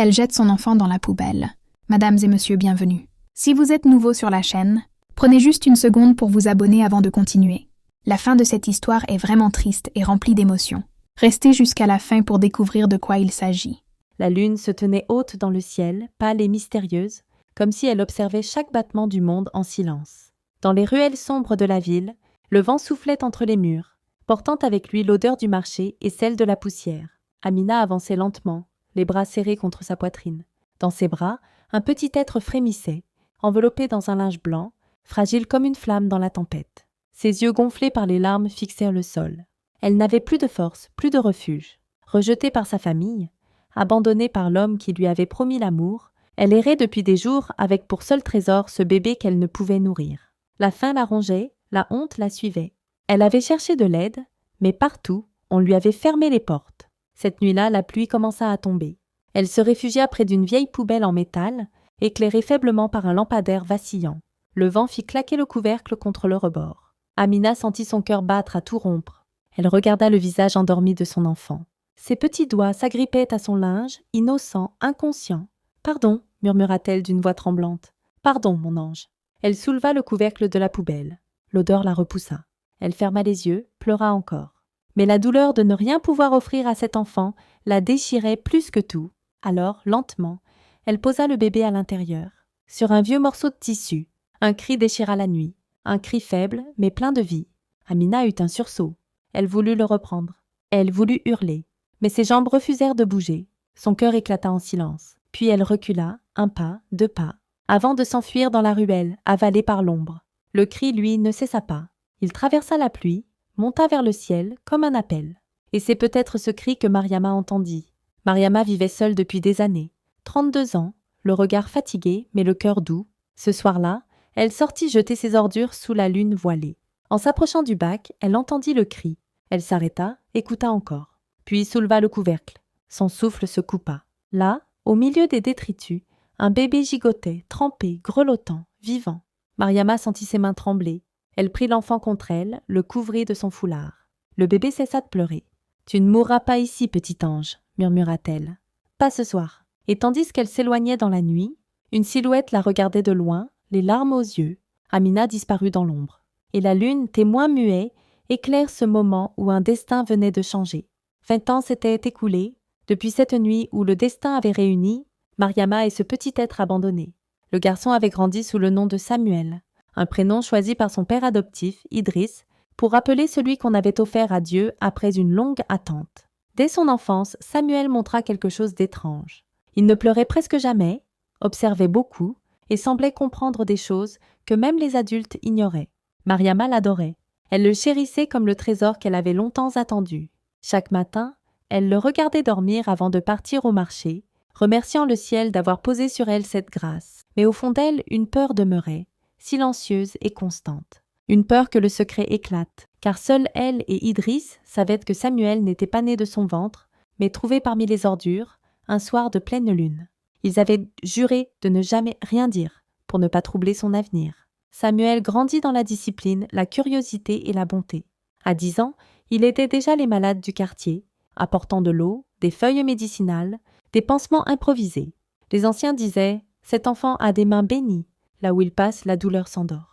Elle jette son enfant dans la poubelle. Mesdames et messieurs, bienvenue. Si vous êtes nouveau sur la chaîne, prenez juste une seconde pour vous abonner avant de continuer. La fin de cette histoire est vraiment triste et remplie d'émotions. Restez jusqu'à la fin pour découvrir de quoi il s'agit. La lune se tenait haute dans le ciel, pâle et mystérieuse, comme si elle observait chaque battement du monde en silence. Dans les ruelles sombres de la ville, le vent soufflait entre les murs, portant avec lui l'odeur du marché et celle de la poussière. Amina avançait lentement, les bras serrés contre sa poitrine. Dans ses bras, un petit être frémissait, enveloppé dans un linge blanc, fragile comme une flamme dans la tempête. Ses yeux gonflés par les larmes fixèrent le sol. Elle n'avait plus de force, plus de refuge. Rejetée par sa famille, abandonnée par l'homme qui lui avait promis l'amour, elle errait depuis des jours avec pour seul trésor ce bébé qu'elle ne pouvait nourrir. La faim la rongeait, la honte la suivait. Elle avait cherché de l'aide, mais partout, on lui avait fermé les portes. Cette nuit-là, la pluie commença à tomber. Elle se réfugia près d'une vieille poubelle en métal, éclairée faiblement par un lampadaire vacillant. Le vent fit claquer le couvercle contre le rebord. Amina sentit son cœur battre à tout rompre. Elle regarda le visage endormi de son enfant. Ses petits doigts s'agrippaient à son linge, innocent, inconscient. « Pardon » murmura-t-elle d'une voix tremblante. « Pardon, mon ange. » Elle souleva le couvercle de la poubelle. L'odeur la repoussa. Elle ferma les yeux, pleura encore. Mais la douleur de ne rien pouvoir offrir à cet enfant la déchirait plus que tout. Alors, lentement, elle posa le bébé à l'intérieur, sur un vieux morceau de tissu. Un cri déchira la nuit. Un cri faible, mais plein de vie. Amina eut un sursaut. Elle voulut le reprendre. Elle voulut hurler. Mais ses jambes refusèrent de bouger. Son cœur éclata en silence. Puis elle recula, un pas, deux pas, avant de s'enfuir dans la ruelle, avalée par l'ombre. Le cri, lui, ne cessa pas. Il traversa la pluie, monta vers le ciel, comme un appel. Et c'est peut-être ce cri que Mariama entendit. Mariama vivait seule depuis des années. 32 ans, le regard fatigué, mais le cœur doux. Ce soir-là, elle sortit jeter ses ordures sous la lune voilée. En s'approchant du bac, elle entendit le cri. Elle s'arrêta, écouta encore. Puis souleva le couvercle. Son souffle se coupa. Là, au milieu des détritus, un bébé gigotait, trempé, grelottant, vivant. Mariama sentit ses mains trembler. Elle prit l'enfant contre elle, le couvrit de son foulard. Le bébé cessa de pleurer. « Tu ne mourras pas ici, petit ange » murmura-t-elle. « Pas ce soir. » Et tandis qu'elle s'éloignait dans la nuit, une silhouette la regardait de loin, les larmes aux yeux. Amina disparut dans l'ombre. Et la lune, témoin muet, éclaire ce moment où un destin venait de changer. 20 ans s'étaient écoulés, depuis cette nuit où le destin avait réuni Mariama et ce petit être abandonné. Le garçon avait grandi sous le nom de Samuel, un prénom choisi par son père adoptif, Idriss, pour rappeler celui qu'on avait offert à Dieu après une longue attente. Dès son enfance, Samuel montra quelque chose d'étrange. Il ne pleurait presque jamais, observait beaucoup et semblait comprendre des choses que même les adultes ignoraient. Mariama l'adorait. Elle le chérissait comme le trésor qu'elle avait longtemps attendu. Chaque matin, elle le regardait dormir avant de partir au marché, remerciant le ciel d'avoir posé sur elle cette grâce. Mais au fond d'elle, une peur demeurait, silencieuse et constante. Une peur que le secret éclate, car seules elle et Idriss savaient que Samuel n'était pas né de son ventre, mais trouvé parmi les ordures, un soir de pleine lune. Ils avaient juré de ne jamais rien dire, pour ne pas troubler son avenir. Samuel grandit dans la discipline, la curiosité et la bonté. À 10 ans, il aidait déjà les malades du quartier, apportant de l'eau, des feuilles médicinales, des pansements improvisés. Les anciens disaient « Cet enfant a des mains bénies, là où il passe, la douleur s'endort ».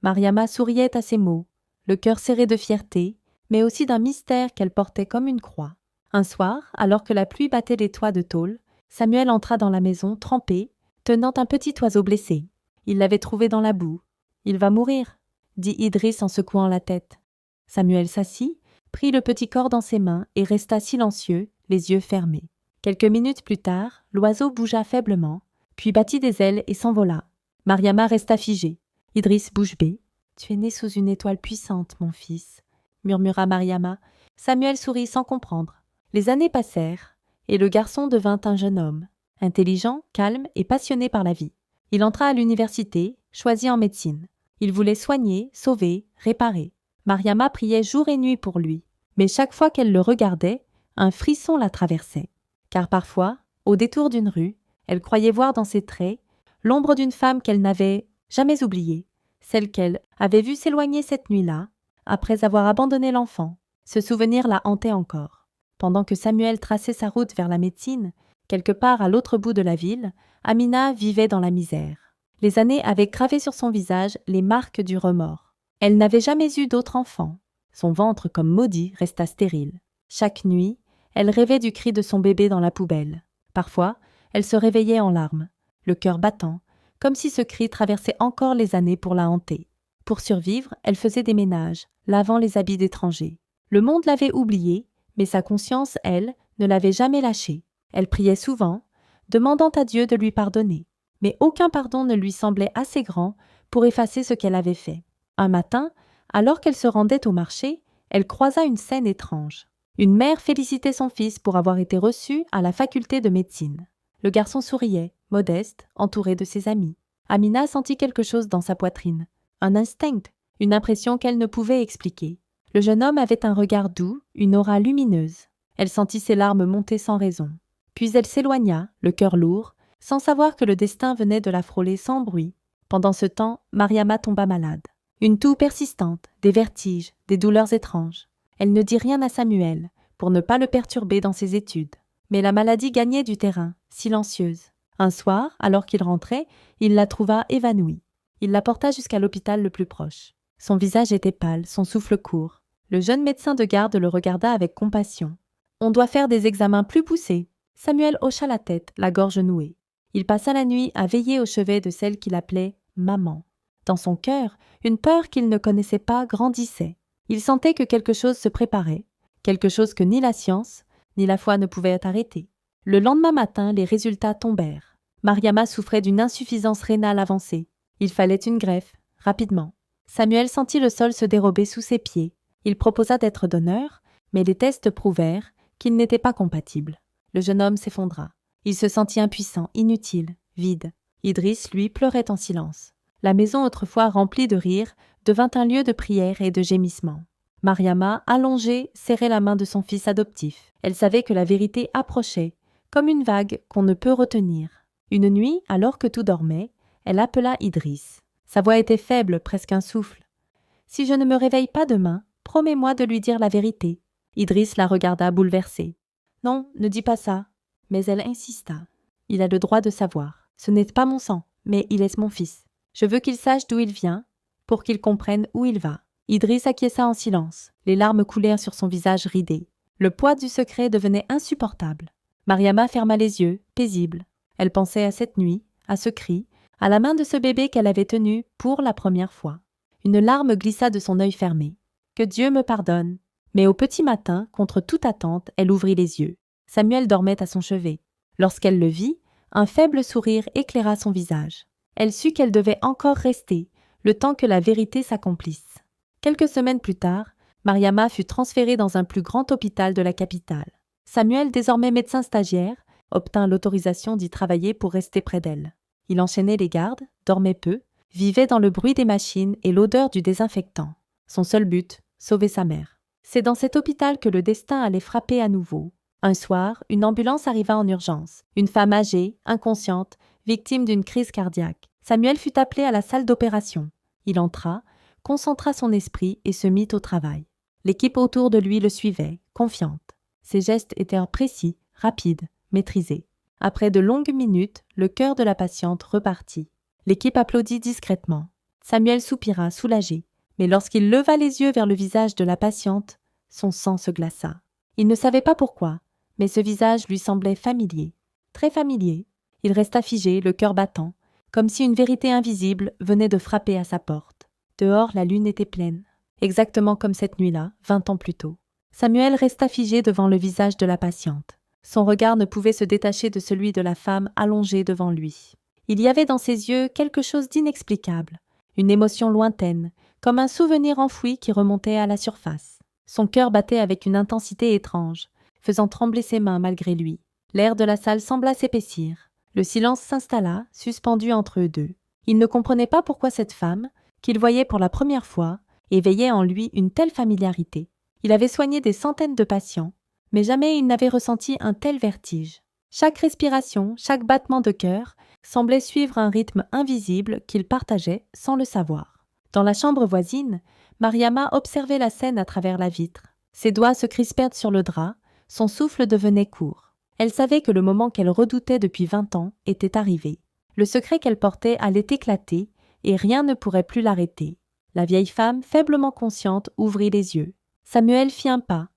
Mariama souriait à ces mots, le cœur serré de fierté, mais aussi d'un mystère qu'elle portait comme une croix. Un soir, alors que la pluie battait les toits de tôle, Samuel entra dans la maison, trempé, tenant un petit oiseau blessé. Il l'avait trouvé dans la boue. « Il va mourir », dit Idriss en secouant la tête. Samuel s'assit, prit le petit corps dans ses mains et resta silencieux, les yeux fermés. Quelques minutes plus tard, l'oiseau bougea faiblement, puis battit des ailes et s'envola. Mariama resta figée. Idriss bouche bée. « Tu es né sous une étoile puissante, mon fils », murmura Mariama. Samuel sourit sans comprendre. Les années passèrent, et le garçon devint un jeune homme, intelligent, calme et passionné par la vie. Il entra à l'université, choisi en médecine. Il voulait soigner, sauver, réparer. Mariama priait jour et nuit pour lui, mais chaque fois qu'elle le regardait, un frisson la traversait. Car parfois, au détour d'une rue, elle croyait voir dans ses traits l'ombre d'une femme qu'elle n'avait jamais oubliée, celle qu'elle avait vue s'éloigner cette nuit-là, après avoir abandonné l'enfant. Ce souvenir la hantait encore. Pendant que Samuel traçait sa route vers la médecine, Quelque part à l'autre bout de la ville, Amina vivait dans la misère. Les années avaient gravé sur son visage les marques du remords. Elle n'avait jamais eu d'autre enfant. Son ventre, comme maudit, resta stérile. Chaque nuit, elle rêvait du cri de son bébé dans la poubelle. Parfois, elle se réveillait en larmes, le cœur battant, comme si ce cri traversait encore les années pour la hanter. Pour survivre, elle faisait des ménages, lavant les habits d'étrangers. Le monde l'avait oubliée, mais sa conscience, elle, ne l'avait jamais lâchée. Elle priait souvent, demandant à Dieu de lui pardonner. Mais aucun pardon ne lui semblait assez grand pour effacer ce qu'elle avait fait. Un matin, alors qu'elle se rendait au marché, elle croisa une scène étrange. Une mère félicitait son fils pour avoir été reçu à la faculté de médecine. Le garçon souriait, modeste, entouré de ses amis. Amina sentit quelque chose dans sa poitrine. Un instinct, une impression qu'elle ne pouvait expliquer. Le jeune homme avait un regard doux, une aura lumineuse. Elle sentit ses larmes monter sans raison. Puis elle s'éloigna, le cœur lourd, sans savoir que le destin venait de la frôler sans bruit. Pendant ce temps, Mariama tomba malade. Une toux persistante, des vertiges, des douleurs étranges. Elle ne dit rien à Samuel, pour ne pas le perturber dans ses études. Mais la maladie gagnait du terrain, silencieuse. Un soir, alors qu'il rentrait, il la trouva évanouie. Il la porta jusqu'à l'hôpital le plus proche. Son visage était pâle, son souffle court. Le jeune médecin de garde le regarda avec compassion. « On doit faire des examens plus poussés. » Samuel hocha la tête, la gorge nouée. Il passa la nuit à veiller au chevet de celle qu'il appelait « maman ». Dans son cœur, une peur qu'il ne connaissait pas grandissait. Il sentait que quelque chose se préparait, quelque chose que ni la science, ni la foi ne pouvaient arrêter. Le lendemain matin, les résultats tombèrent. Mariama souffrait d'une insuffisance rénale avancée. Il fallait une greffe, rapidement. Samuel sentit le sol se dérober sous ses pieds. Il proposa d'être donneur, mais les tests prouvèrent qu'il n'était pas compatible. Le jeune homme s'effondra. Il se sentit impuissant, inutile, vide. Idriss, lui, pleurait en silence. La maison autrefois remplie de rires devint un lieu de prière et de gémissement. Mariama, allongée, serrait la main de son fils adoptif. Elle savait que la vérité approchait, comme une vague qu'on ne peut retenir. Une nuit, alors que tout dormait, elle appela Idriss. Sa voix était faible, presque un souffle. « Si je ne me réveille pas demain, promets-moi de lui dire la vérité. » Idriss la regarda bouleversée. « Non, ne dis pas ça. » Mais elle insista. « Il a le droit de savoir. Ce n'est pas mon sang, mais il est mon fils. Je veux qu'il sache d'où il vient, pour qu'il comprenne où il va. » Idriss acquiesça en silence. Les larmes coulèrent sur son visage ridé. Le poids du secret devenait insupportable. Mariama ferma les yeux, paisible. Elle pensait à cette nuit, à ce cri, à la main de ce bébé qu'elle avait tenu pour la première fois. Une larme glissa de son œil fermé. « Que Dieu me pardonne !» Mais au petit matin, contre toute attente, elle ouvrit les yeux. Samuel dormait à son chevet. Lorsqu'elle le vit, un faible sourire éclaira son visage. Elle sut qu'elle devait encore rester, le temps que la vérité s'accomplisse. Quelques semaines plus tard, Mariama fut transférée dans un plus grand hôpital de la capitale. Samuel, désormais médecin stagiaire, obtint l'autorisation d'y travailler pour rester près d'elle. Il enchaînait les gardes, dormait peu, vivait dans le bruit des machines et l'odeur du désinfectant. Son seul but, sauver sa mère. C'est dans cet hôpital que le destin allait frapper à nouveau. Un soir, une ambulance arriva en urgence. Une femme âgée, inconsciente, victime d'une crise cardiaque. Samuel fut appelé à la salle d'opération. Il entra, concentra son esprit et se mit au travail. L'équipe autour de lui le suivait, confiante. Ses gestes étaient précis, rapides, maîtrisés. Après de longues minutes, le cœur de la patiente repartit. L'équipe applaudit discrètement. Samuel soupira, soulagé. Mais lorsqu'il leva les yeux vers le visage de la patiente, son sang se glaça. Il ne savait pas pourquoi, mais ce visage lui semblait familier. Très familier. Il resta figé, le cœur battant, comme si une vérité invisible venait de frapper à sa porte. Dehors, la lune était pleine. Exactement comme cette nuit-là, 20 ans plus tôt. Samuel resta figé devant le visage de la patiente. Son regard ne pouvait se détacher de celui de la femme allongée devant lui. Il y avait dans ses yeux quelque chose d'inexplicable, une émotion lointaine, comme un souvenir enfoui qui remontait à la surface. Son cœur battait avec une intensité étrange, faisant trembler ses mains malgré lui. L'air de la salle sembla s'épaissir. Le silence s'installa, suspendu entre eux deux. Il ne comprenait pas pourquoi cette femme, qu'il voyait pour la première fois, éveillait en lui une telle familiarité. Il avait soigné des centaines de patients, mais jamais il n'avait ressenti un tel vertige. Chaque respiration, chaque battement de cœur semblait suivre un rythme invisible qu'il partageait sans le savoir. Dans la chambre voisine, Mariama observait la scène à travers la vitre. Ses doigts se crispèrent sur le drap, son souffle devenait court. Elle savait que le moment qu'elle redoutait depuis 20 ans était arrivé. Le secret qu'elle portait allait éclater et rien ne pourrait plus l'arrêter. La vieille femme, faiblement consciente, ouvrit les yeux. Samuel fit un pas,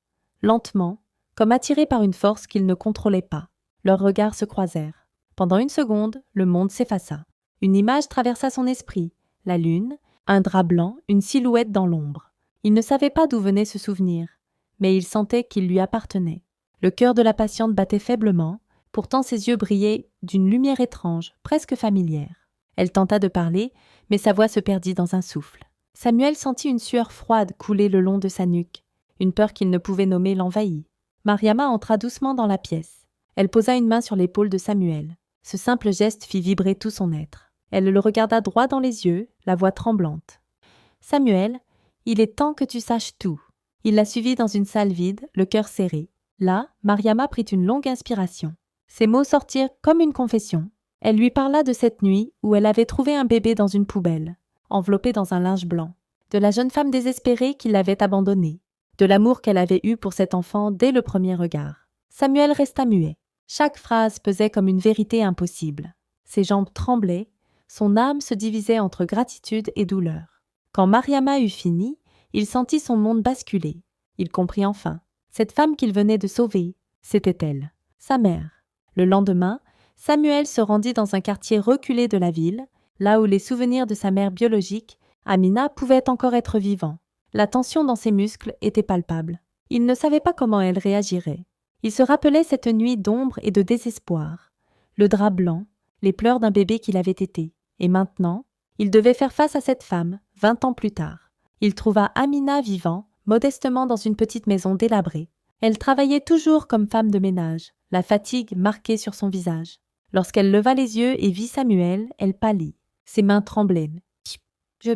lentement, comme attiré par une force qu'il ne contrôlait pas. Leurs regards se croisèrent. Pendant une seconde, le monde s'effaça. Une image traversa son esprit, la lune, un drap blanc, une silhouette dans l'ombre. Il ne savait pas d'où venait ce souvenir, mais il sentait qu'il lui appartenait. Le cœur de la patiente battait faiblement, pourtant ses yeux brillaient d'une lumière étrange, presque familière. Elle tenta de parler, mais sa voix se perdit dans un souffle. Samuel sentit une sueur froide couler le long de sa nuque. Une peur qu'il ne pouvait nommer l'envahit. Mariama entra doucement dans la pièce. Elle posa une main sur l'épaule de Samuel. Ce simple geste fit vibrer tout son être. Elle le regarda droit dans les yeux, la voix tremblante. « Samuel, il est temps que tu saches tout. » Il la suivit dans une salle vide, le cœur serré. Là, Mariama prit une longue inspiration. Ses mots sortirent comme une confession. Elle lui parla de cette nuit où elle avait trouvé un bébé dans une poubelle, enveloppé dans un linge blanc, de la jeune femme désespérée qui l'avait abandonnée, de l'amour qu'elle avait eu pour cet enfant dès le premier regard. Samuel resta muet. Chaque phrase pesait comme une vérité impossible. Ses jambes tremblaient, son âme se divisait entre gratitude et douleur. Quand Mariama eut fini, il sentit son monde basculer. Il comprit enfin. Cette femme qu'il venait de sauver, c'était elle, sa mère. Le lendemain, Samuel se rendit dans un quartier reculé de la ville, là où les souvenirs de sa mère biologique, Amina, pouvaient encore être vivants. La tension dans ses muscles était palpable. Il ne savait pas comment elle réagirait. Il se rappelait cette nuit d'ombre et de désespoir, le drap blanc, les pleurs d'un bébé qu'il avait été. Et maintenant, il devait faire face à cette femme, 20 ans plus tard. Il trouva Amina vivant, modestement dans une petite maison délabrée. Elle travaillait toujours comme femme de ménage, la fatigue marquée sur son visage. Lorsqu'elle leva les yeux et vit Samuel, elle pâlit. Ses mains tremblaient. « Je...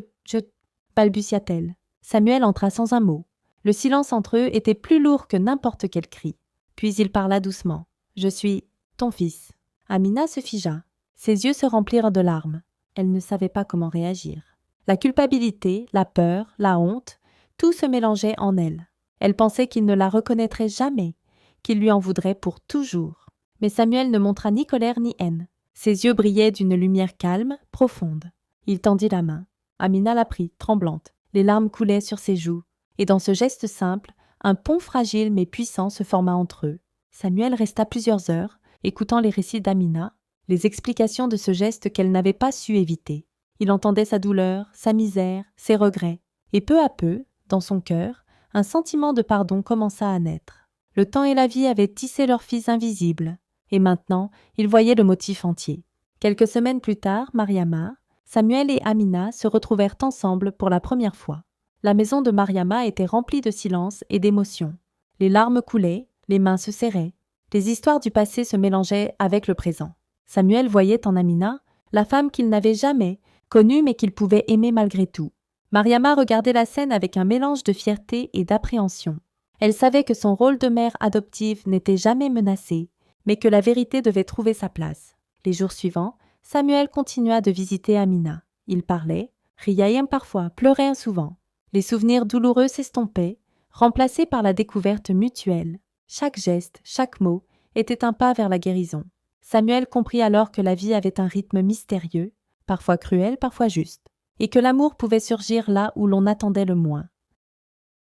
balbutia-t-elle. Samuel entra sans un mot. Le silence entre eux était plus lourd que n'importe quel cri. Puis il parla doucement. « Je suis ton fils. » Amina se figea. Ses yeux se remplirent de larmes. Elle ne savait pas comment réagir. La culpabilité, la peur, la honte, tout se mélangeait en elle. Elle pensait qu'il ne la reconnaîtrait jamais, qu'il lui en voudrait pour toujours. Mais Samuel ne montra ni colère ni haine. Ses yeux brillaient d'une lumière calme, profonde. Il tendit la main. Amina la prit, tremblante. Les larmes coulaient sur ses joues. Et dans ce geste simple, un pont fragile mais puissant se forma entre eux. Samuel resta plusieurs heures, écoutant les récits d'Amina, les explications de ce geste qu'elle n'avait pas su éviter. Il entendait sa douleur, sa misère, ses regrets. Et peu à peu, dans son cœur, un sentiment de pardon commença à naître. Le temps et la vie avaient tissé leurs fils invisibles. Et maintenant, il voyait le motif entier. Quelques semaines plus tard, Mariama, Samuel et Amina se retrouvèrent ensemble pour la première fois. La maison de Mariama était remplie de silence et d'émotion. Les larmes coulaient, les mains se serraient. Les histoires du passé se mélangeaient avec le présent. Samuel voyait en Amina la femme qu'il n'avait jamais connue mais qu'il pouvait aimer malgré tout. Mariama regardait la scène avec un mélange de fierté et d'appréhension. Elle savait que son rôle de mère adoptive n'était jamais menacé, mais que la vérité devait trouver sa place. Les jours suivants, Samuel continua de visiter Amina. Il parlait, riait parfois, pleurait souvent. Les souvenirs douloureux s'estompaient, remplacés par la découverte mutuelle. Chaque geste, chaque mot était un pas vers la guérison. Samuel comprit alors que la vie avait un rythme mystérieux, parfois cruel, parfois juste, et que l'amour pouvait surgir là où l'on attendait le moins.